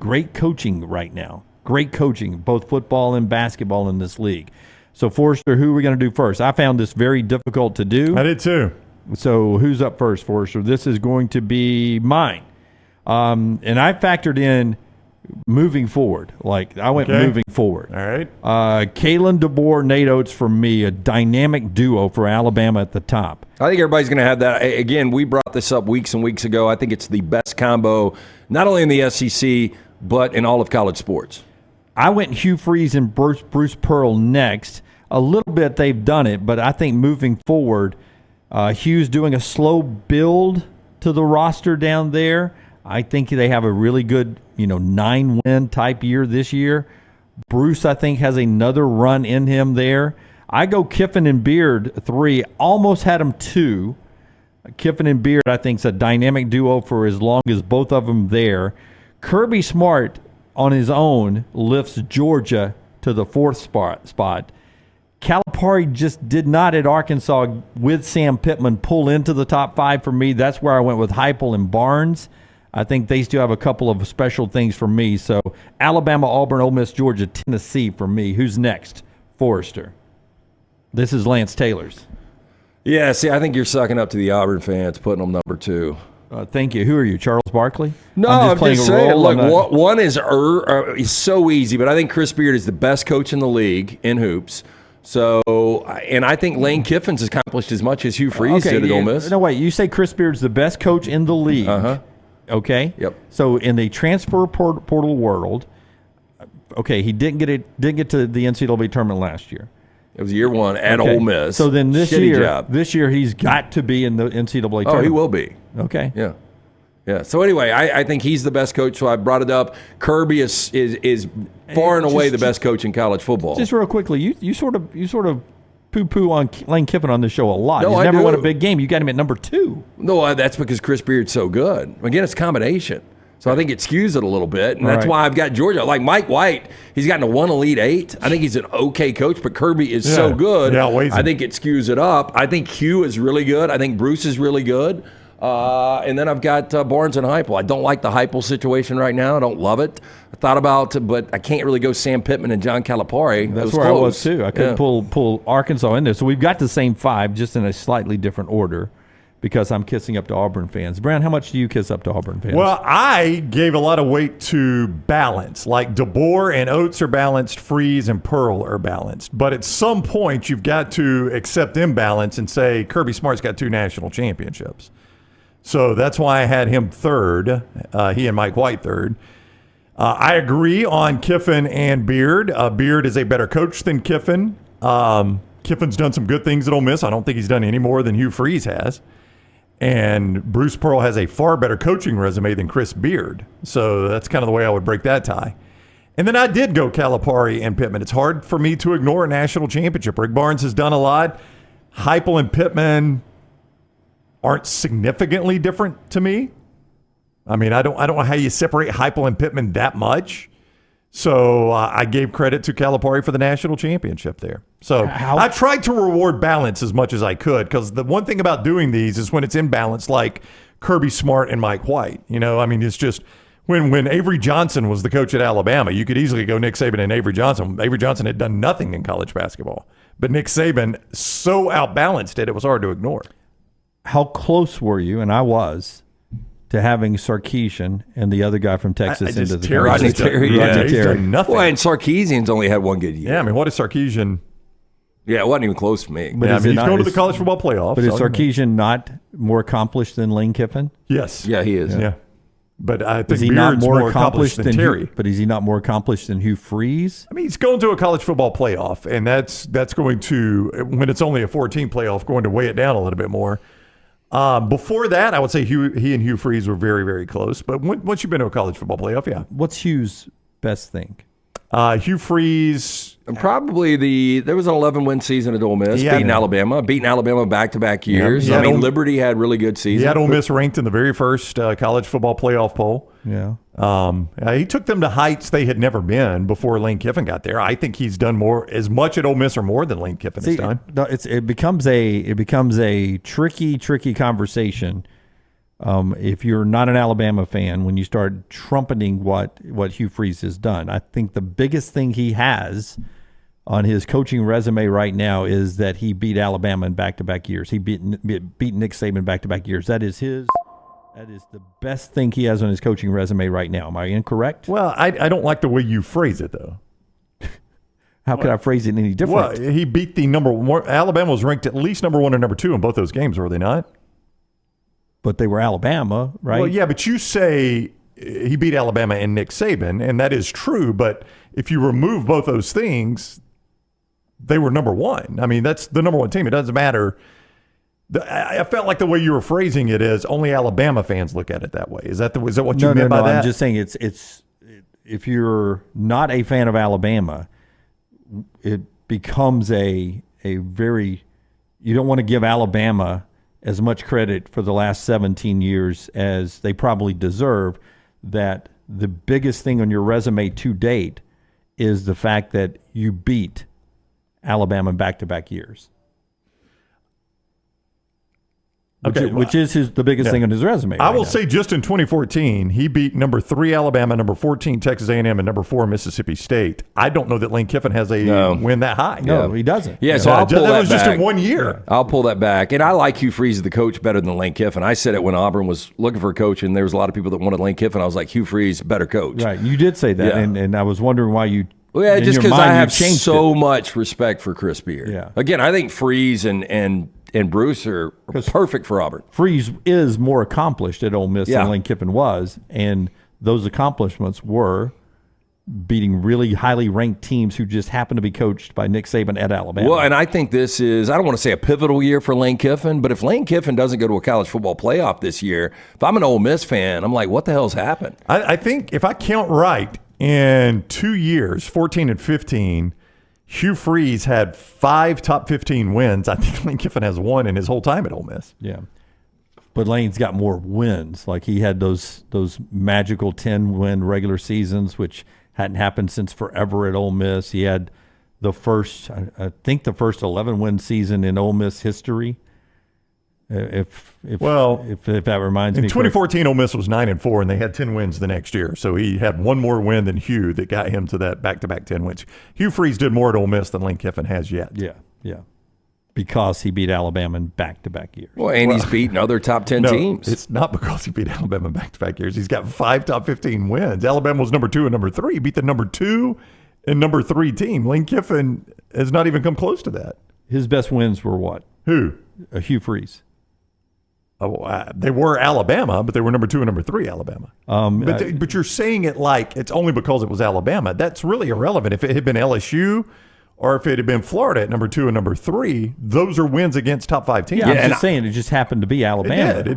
great coaching right now. Great coaching, both football and basketball in this league. So, Forrester, who are we going to do first? I found this very difficult to do. I did too. So, who's up first, Forrester? This is going to be mine. And I factored in moving forward. Like, I went moving forward. All right. Kalen, DeBoer, Nate Oats for me, a dynamic duo for Alabama at the top. I think everybody's going to have that. Again, we brought this up weeks and weeks ago. I think it's the best combo, not only in the SEC, but in all of college sports. I went Hugh Freeze and Bruce Pearl next. A little bit they've done it, but I think moving forward, Hugh's doing a slow build to the roster down there. I think they have a really good, 9-win type year this year. Bruce, I think, has another run in him there. I go Kiffin and Beard 3. Almost had them 2. Kiffin and Beard, I think, is a dynamic duo for as long as both of them there. Kirby Smart on his own lifts Georgia to the 4th spot. Calipari just did not at Arkansas with Sam Pittman pull into the top 5 for me. That's where I went with Heupel and Barnes. I think they still have a couple of special things for me. So Alabama, Auburn, Ole Miss, Georgia, Tennessee for me. Who's next? Forrester. This is Lance Taylor's. Yeah, see, I think you're sucking up to the Auburn fans, putting them number 2. Thank you. Who are you, Charles Barkley? No, I'm just saying. Look, one is so easy, but I think Chris Beard is the best coach in the league in hoops. So, and I think Lane Kiffin's accomplished as much as Hugh Freeze did at Ole Miss. No, wait. You say Chris Beard's the best coach in the league. Uh-huh. Okay. Yep. So in the transfer portal world, okay, he didn't get to the NCAA tournament last year. It was year 1 at Ole Miss. So then this year he's got to be in the NCAA tournament. Oh, he will be. Okay. Yeah. Yeah. So anyway, I think he's the best coach. So I brought it up. Kirby is far and away the best coach in college football. Just real quickly, you sort of poo-poo on Lane Kiffin on the show a lot. No, He's I never do. won a big game. You got him at number 2. No, that's because Chris Beard's so good. Again, it's a combination. So I think it skews it a little bit, and that's why I've got Georgia. Like Mike White, he's gotten to 1 Elite 8. I think he's an okay coach, but Kirby is so good. Yeah, I think it skews it up. I think Hugh is really good. I think Bruce is really good. And then I've got Barnes and Heupel. I don't like the Heupel situation right now. I don't love it. I thought about it, but I can't really go Sam Pittman and John Calipari. That's where close. I was too. I couldn't pull Arkansas in there. So we've got the same 5, just in a slightly different order, because I'm kissing up to Auburn fans. Brown, how much do you kiss up to Auburn fans? Well, I gave a lot of weight to balance. Like DeBoer and Oats are balanced, Freeze and Pearl are balanced. But at some point, you've got to accept imbalance and say Kirby Smart's got 2 national championships. So that's why I had him 3rd, he and Mike White 3rd. I agree on Kiffin and Beard. Beard is a better coach than Kiffin. Kiffin's done some good things at Ole Miss. I don't think he's done any more than Hugh Freeze has. And Bruce Pearl has a far better coaching resume than Chris Beard. So that's kind of the way I would break that tie. And then I did go Calipari and Pittman. It's hard for me to ignore a national championship. Rick Barnes has done a lot. Heupel and Pittman aren't significantly different to me. I mean, I don't know how you separate Heupel and Pittman that much. So I gave credit to Calipari for the national championship there. So I tried to reward balance as much as I could, because the one thing about doing these is when it's in balance, like Kirby Smart and Mike White. I mean, it's just when Avery Johnson was the coach at Alabama, you could easily go Nick Saban and Avery Johnson. Avery Johnson had done nothing in college basketball. But Nick Saban so outbalanced it was hard to ignore. How close were you, and I was, to having Sarkisian and the other guy from Texas into the Rodney Terry. He's done nothing. Well, and Sarkisian's only had 1 good year. Yeah, I mean, what is Sarkisian? Yeah, it wasn't even close to me. But he's going to the college football playoff. But is Sarkisian not more accomplished than Lane Kiffin? Yes. Yeah, he is. Yeah. But I think Beard's not more accomplished than Terry. But is he not more accomplished than Hugh Freeze? I mean, he's going to a college football playoff, and that's going to, when it's only a 14 playoff, going to weigh it down a little bit more. Before that, I would say he and Hugh Freeze were very, very close. But once you've been to a college football playoff, yeah. What's Hugh's best thing? Hugh Freeze. And probably there was an 11-win season at Ole Miss, beating Alabama back-to-back years. Yeah, Liberty had really good seasons. He had Ole Miss ranked in the very first college football playoff poll. Yeah. He took them to heights they had never been before Lane Kiffin got there. I think he's done as much at Ole Miss or more than Lane Kiffin has done. It becomes a tricky conversation if you're not an Alabama fan, when you start trumpeting what Hugh Freeze has done, I think the biggest thing he has on his coaching resume right now is that he beat Alabama in back-to-back years. He beat Nick Saban in back-to-back years. That is the best thing he has on his coaching resume right now. Am I incorrect? Well, I don't like the way you phrase it, though. How could I phrase it any different? Well, he beat the number one. Alabama was ranked at least number 1 or number 2 in both those games, were they not? But they were Alabama, right? Well, yeah, but you say he beat Alabama and Nick Saban, and that is true. But if you remove both those things, they were number 1. I mean, that's the number 1 team. It doesn't matter. I felt like the way you were phrasing it is only Alabama fans look at it that way. Is that what you meant by that? I'm just saying it's if you're not a fan of Alabama, it becomes a very, you don't want to give Alabama as much credit for the last 17 years as they probably deserve. That the biggest thing on your resume to date is the fact that you beat Alabama in back-to-back years. Which is the biggest thing on his resume. I will say just in 2014, he beat number 3 Alabama, number 14 Texas A&M, and number 4 Mississippi State. I don't know that Lane Kiffin has a win that high. No, he doesn't. Yeah, so I'll pull that was back. just in 1 year. Yeah. I'll pull that back. And I like Hugh Freeze as the coach better than Lane Kiffin. I said it when Auburn was looking for a coach, and there was a lot of people that wanted Lane Kiffin. I was like, Hugh Freeze, better coach. Right, you did say that, Yeah. and I was wondering why you. Well, yeah, just because I have so it. much respect for Chris Beard. Yeah. Again, I think Freeze and Bruce are perfect for Auburn. Freeze is more accomplished at Ole Miss than Lane Kiffin was, and those accomplishments were beating really highly ranked teams who just happened to be coached by Nick Saban at Alabama. Well, and I think this is, I don't want to say a pivotal year for Lane Kiffin, but if Lane Kiffin doesn't go to a college football playoff this year, if I'm an Ole Miss fan, I'm like, what the hell's happened? I think if I count right, in 2 years, 14 and 15, Hugh Freeze had 5 top 15 wins. I think Lane Kiffin has 1 in his whole time at Ole Miss. Yeah. But Lane's got more wins. Like he had those magical 10-win regular seasons, which hadn't happened since forever at Ole Miss. He had the first 11-win season in Ole Miss history. If that reminds me. In 2014, Ole Miss was 9-4, and they had 10 wins the next year. So he had 1 more win than Hugh that got him to that back-to-back 10 wins. Hugh Freeze did more at Ole Miss than Lane Kiffin has yet. Yeah. Because he beat Alabama in back-to-back years. Well, and he's beaten other top 10 teams. It's not because he beat Alabama in back-to-back years. He's got 5 top 15 wins. Alabama was number 2 and number 3. He beat the number 2 and number 3 team. Lane Kiffin has not even come close to that. His best wins were what? Who? Hugh Freeze. They were Alabama, but they were number 2 and number 3 Alabama. But you're saying it like it's only because it was Alabama. That's really irrelevant. If it had been LSU or if it had been Florida at number 2 and number 3, those are wins against top 5 teams. Yeah, I'm just saying it just happened to be Alabama. It did.